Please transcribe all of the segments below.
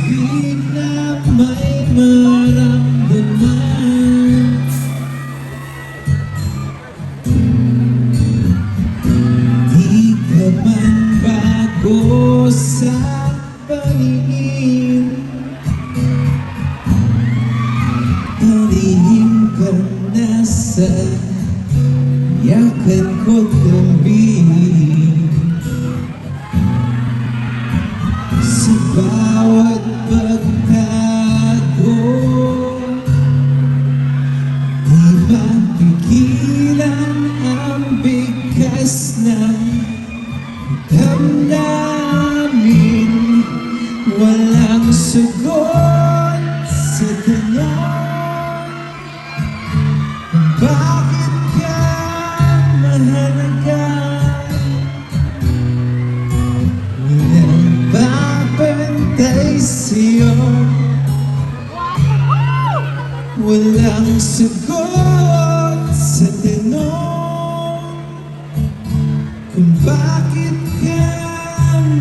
pag-ibig na may maramdaman. Di ka man bago sa paningin, palihim ka na sa yakan ko't gabi. Sa bawat pagtago, di mapigilan ang bigkas ng damdamin. Walang sagot sa tanong kung bakit ka mahalaga. Walang babantay sa'yo, walang sagot sa tanong kung bakit ka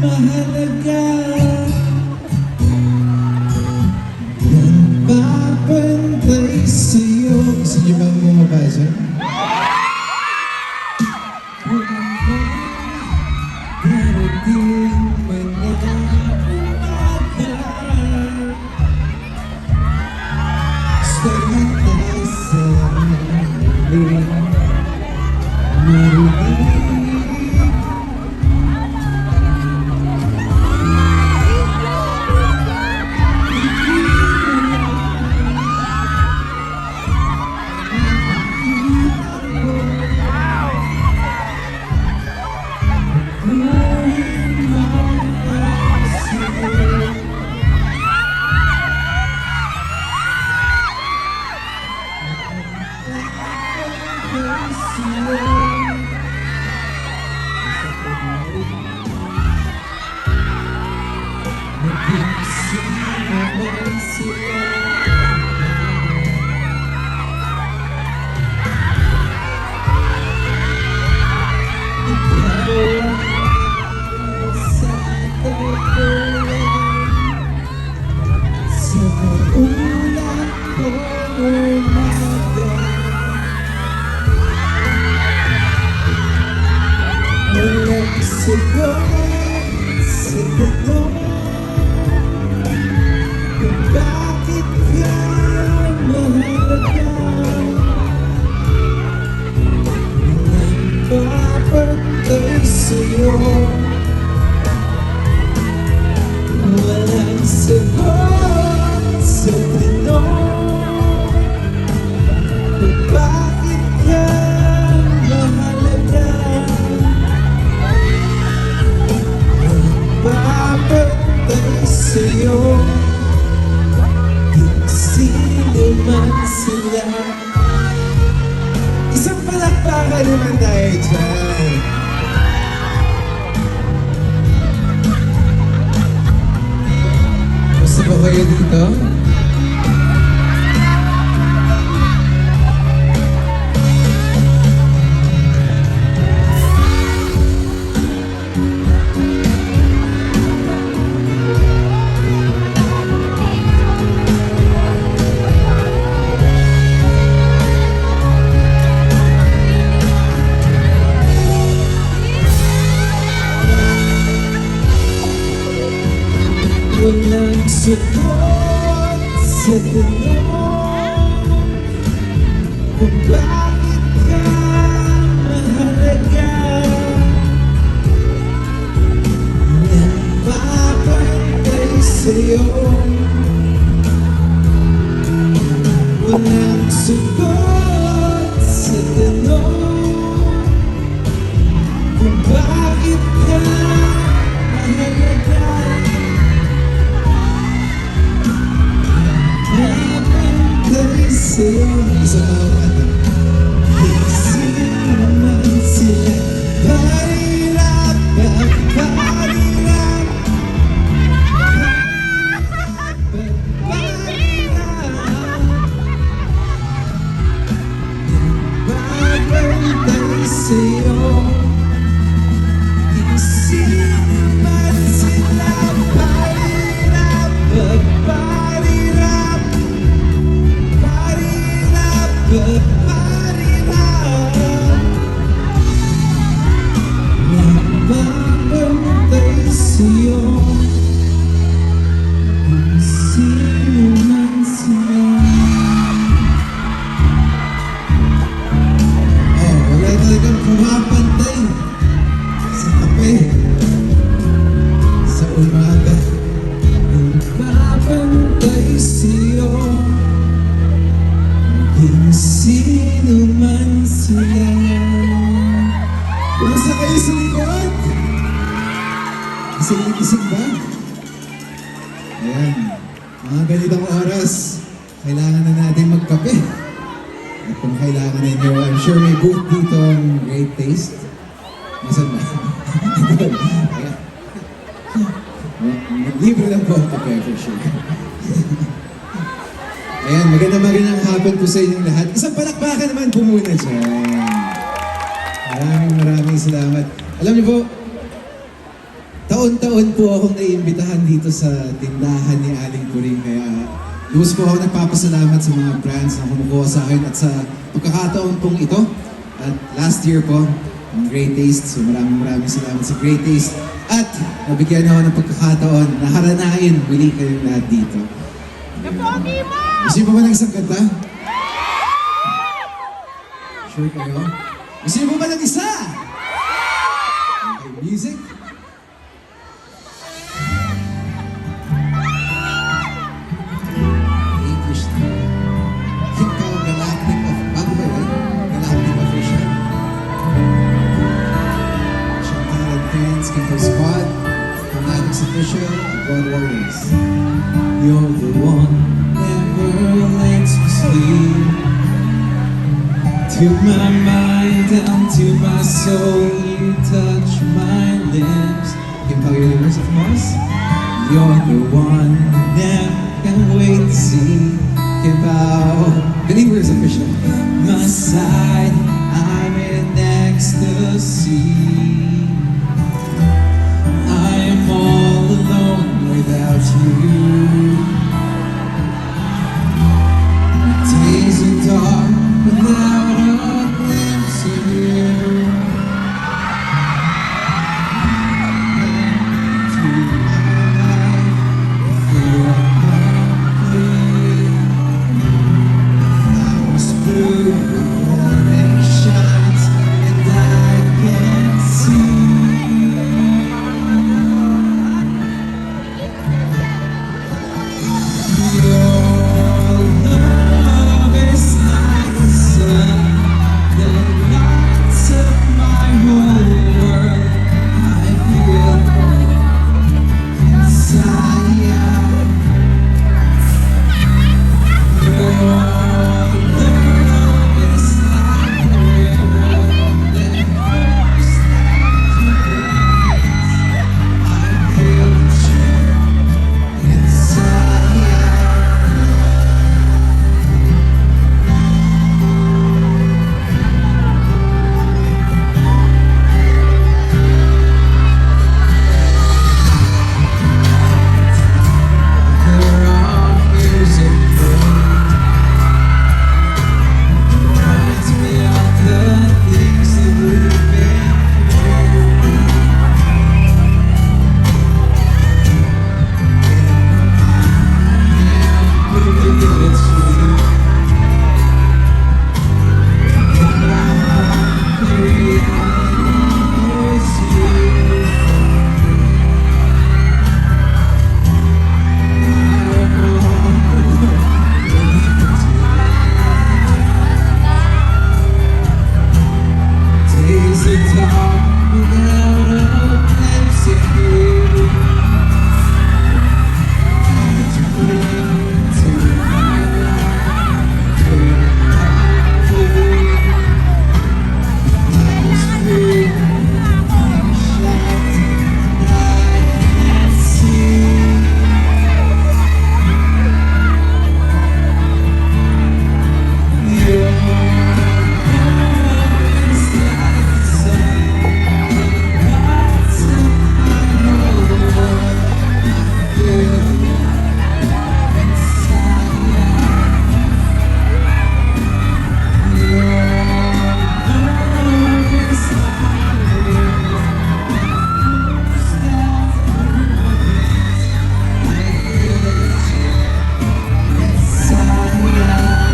mahalaga. Walang babantay sa'yo. Gusto niyo bang bumaba dyan? Darating man na umaga, salita sa aling marinig. Sagot sa tanong kung bakit ka mahalaga. Walang babantay sa'yo, walang sagot sa tanong kung bakit ka mahalaga. Babantay sa'yo, kung sino man sila. Isang palakpakan naman tayo dyan. Gusto ba kayo dito? Walang sagot sa tanong kung bakit ka mahalaga. Walang babantay sa'yo, walang sagot sa tanong kung bakit ka mahalaga. Babantay sa'yo, isa pa ako kanta. Kung sino man sila, parirap, parirap, parirap. sa'yo, maging sino man sila. Kumusta kayo sa likod? Isig ba? Ayan, mga ganitong oras, kailangan na natin magkape. At kung kailangan ninyo, I'm sure may booth dito ang Great Taste. Nasaan ba? Ayan. Libre lang po ang kape for sure. Ayan, magandang hapon po sa inyong lahat. Isang palakpakan naman po muna dyan. Maraming salamat. Alam niyo po, taon-taon po akong naiimbitahan dito sa tindahan ni Aling Puring. Kaya lubos po ako nagpapasalamat sa mga brands na kumukuha sa akin at sa pagkakataon pong ito. At last year po, ang Great Taste. So maraming salamat sa Great Taste. At nabigyan ako ng pagkakataon na haranain muli kayong lahat dito. Gusto mo ba ng isang kanta? Sure kayo? Gusto mo ba ng isa? Okay, music? English na. Kim Pao Galactic of Bago ba yun? Galactic Official. Chantal and Friends, Kim Pao Squad, Fanatics Official, God Warriors. You're the one never lets me sleep. To my mind, down to my soul, you touch my lips. Kim Pao Universe of Mars. You're the one never can wait to see. Kim Pao Universe Official. My side, I'm in ecstasy. I am all alone without you. Days are dark without a glimpse of you. To my life, you're complete. I was blue, the morning shines, and I can see. Your love is like the sun that lights up my whole world. I feel inside out. Your love is like a river that flows like I feel you inside out. There are music reminds me of the things that we've been through. Maybe it's true. The reality is you. Days are dark without a glimpse of you. To bring to my life, you're complete. I was free, shut, and I can't see. Your love is like the sun that lights up my whole world. I feel inside out. Your love is like a river that flows down. I feel inside out.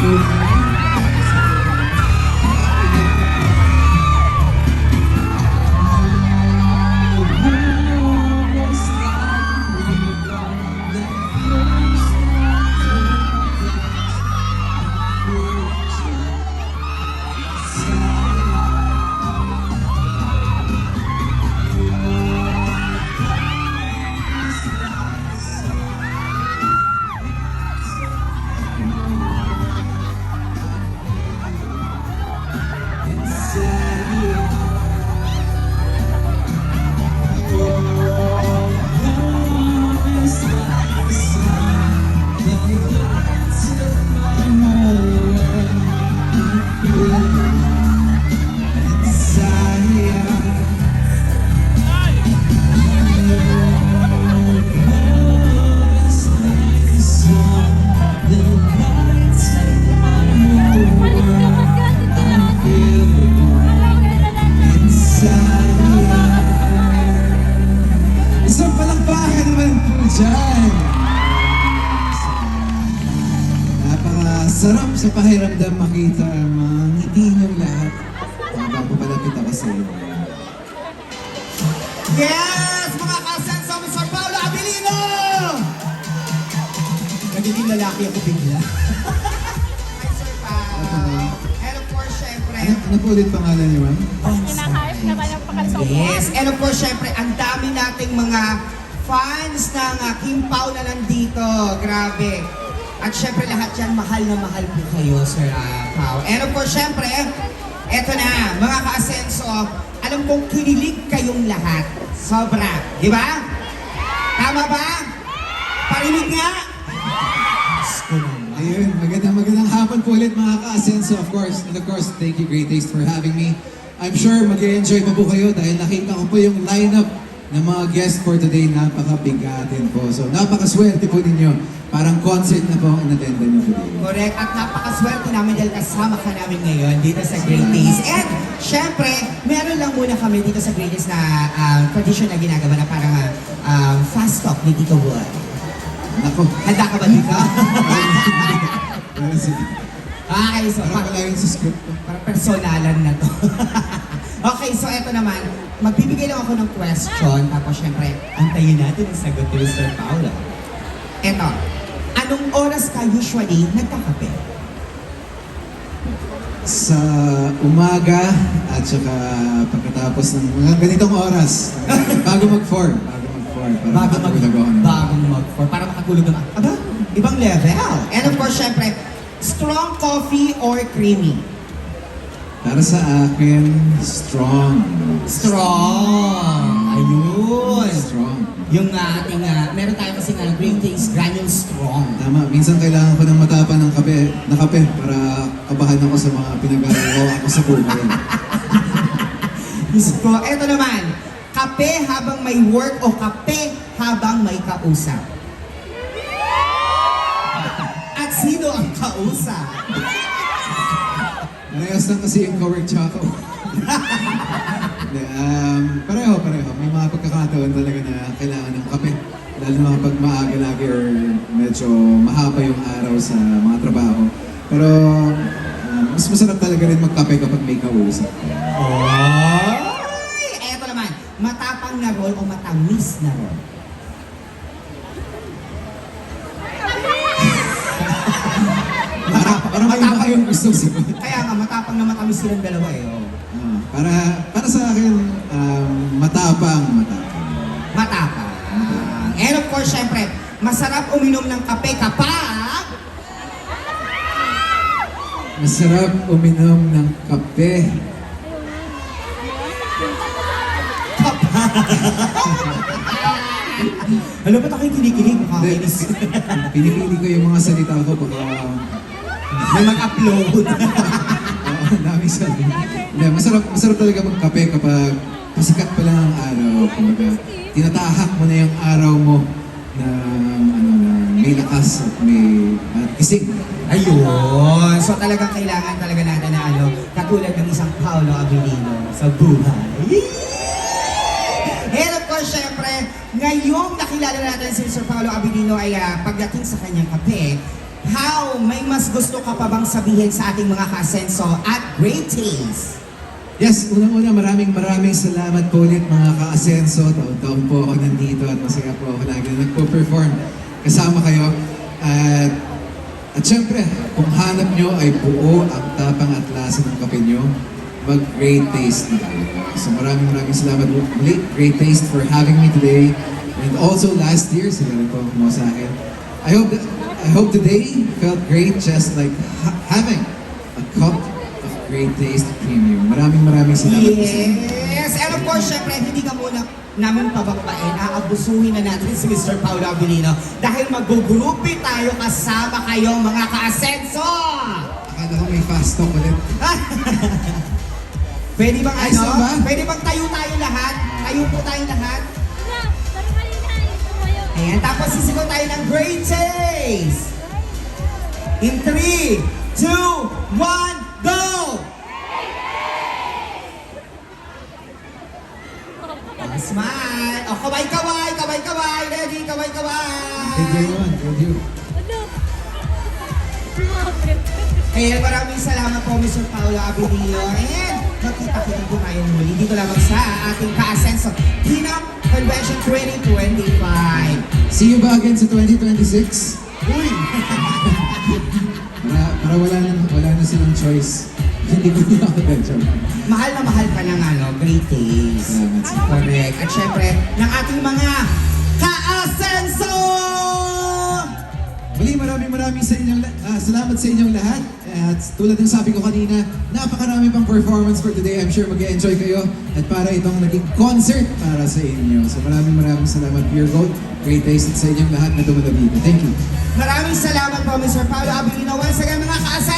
Thank you. Sarap sa pakiramdam makita ang mga ngiti niyong lahat. Bago palapit ako sa iyo. Yes! Mga kasenso, Mr. Paolo Abilino! Nagiging lalaki ako bigla. Hi, Sir Paolo. And of course, syempre, Ano po ulit pangalan niyo, ma'am? Kinakayos na ba ng pakalsong mo? yes, and of course, syempre, ang dami nating mga fans ng Kim Pao na nandito. Grabe. At syempre, lahat yan, mahal na mahal po kayo, Sir Pao. And of course, syempre, eto na, mga ka-asenso, alam kong kinilig kayong lahat. Sobra. Di ba? Tama ba? Parinig nga. Ayun, magandang hapon po ulit mga ka-asenso, of course. And of course, thank you, Great Taste, for having me. I'm sure mag-enjoy pa po kayo dahil nakita ko po yung lineup ng mga guests for today. Napakabigatin po. So, napakaswerte po ninyo. Parang concert na po ang in-attendan nyo today. Correct. At napakaswerte namin dahil kasama ka namin ngayon dito sa Great Taste. And syempre, meron lang muna kami dito sa Great Taste na tradition na ginagawa na parang fast talk ni Tito Wood. Nako. Handa ka ba dito? Sige. Okay, so Parang wala yun sa script ko. parang personalan na to. Okay, so eto naman, magbibigay lang ako ng question, tapos syempre, antayin natin ang sagot ni Mr. Paolo. Eto, anong oras ka usually nagkakape? Sa umaga at saka pagkatapos ng mga ganitong oras. Bago mag-4. Bago mag-4. Bagong mag-4, para makatulog naman. Aba, ibang level. And of course, syempre, strong coffee or creamy? Para sa akin, strong. Strong! Ayun! Strong. Yung ating, meron tayo kasi nga Great Taste Granule Strong. Tama, minsan kailangan ko ng matapa ng kape para kabahan ako sa mga pinag-aaral ako sa buhay. Gusto, eto naman, kape habang may work o kape habang may kausap? At sino ang kausap? Parehas lang kasi yung cowork tsaka ako. Pareho. May mga pagkakataon talaga na kailangan ng kape. Lalo na pag maaga lagi or medyo mahaba yung araw sa mga trabaho. Pero mas masarap talaga rin magkape kapag may kausap. Ay, eto naman, matapang na role o matamis na role? Parang may iba kayong gustong sagot. Kaya nga, matapang na matamis silang dalawa eh. Oh. Para sa akin, matapang. Matapang. And of course, syempre, masarap uminom ng kape kapag... Masarap uminom ng kape. Alam ba tayo kinikilig? Makakainis. Pinipili ko yung mga salita ko baka May mag-upload. ang daming sabi. Hindi, masarap talaga magkape kapag pasikat pa lang ang araw. Kumbaga, tinatahak mo na yung araw mo na may lakas at may gising. Ayun. So talagang kailangan talaga natin na katulad ng isang Paolo Abilino sa buhay. And of course, syempre, ngayong nakilala natin si Sir Paolo Abilino ay pagdating sa kanyang kape, may mas gusto ka pa bang sabihin sa ating mga kasenso at Great Taste? Yes, unang-una maraming salamat po ulit mga ka-asenso. Taon-taon po ako nandito at masaya po ako lagi na nagpo-perform kasama kayo. At syempre, kung hanap nyo ay buo ang tapang at lasa ng kape nyo, mag-Great Taste na tayo. So maraming salamat ulit, Great Taste, for having me today. And also last year, sila rin po kumuha sa akin. I hope today felt great, just like having a cup of Great Taste Premium. Maraming salamat po sa inyo. Yes! And of course, syempre, hindi ka muna namin pabakbain, aabusuhin na natin si Mr. Paolo Abilino dahil mag-grupi tayo kasama kayo mga ka-asenso! Akala ko may fast talk ulit. Pwede bang Ayos na ba? Pwede bang tayo lahat? Tayo po tayong lahat? Ayan, tapos sisigaw tayo ng Great Taste! In 3, 2, 1, go! Smile! O, kaway-kaway! Ready? Kaway-kaway! Thank you everyone. Thank you. Ano? Ayan, maraming salamat po, Mr. Paolo Abilino. And magkita-kita po tayo muli dito lamang sa ating ka-asenso Hinam Convention 2025. See you ba again sa 2026? Uy! Para wala na silang choice. Hindi ko na ako joke. Mahal na mahal ka ng Great Days. Salamat sa Correct. At syempre, ng ating mga ka-asenso! Muli, maraming salamat sa inyong lahat. At tulad ng sabi ko kanina, napakarami pang performance for today. I'm sure mag-enjoy kayo. At para itong naging concert para sa inyo. So maraming salamat, Pure Gold. Great Days at sa inyong lahat na dumalo dito. Thank you. Maraming salamat po, Mr. Paolo Abilino. Once again, mga ka-asenso!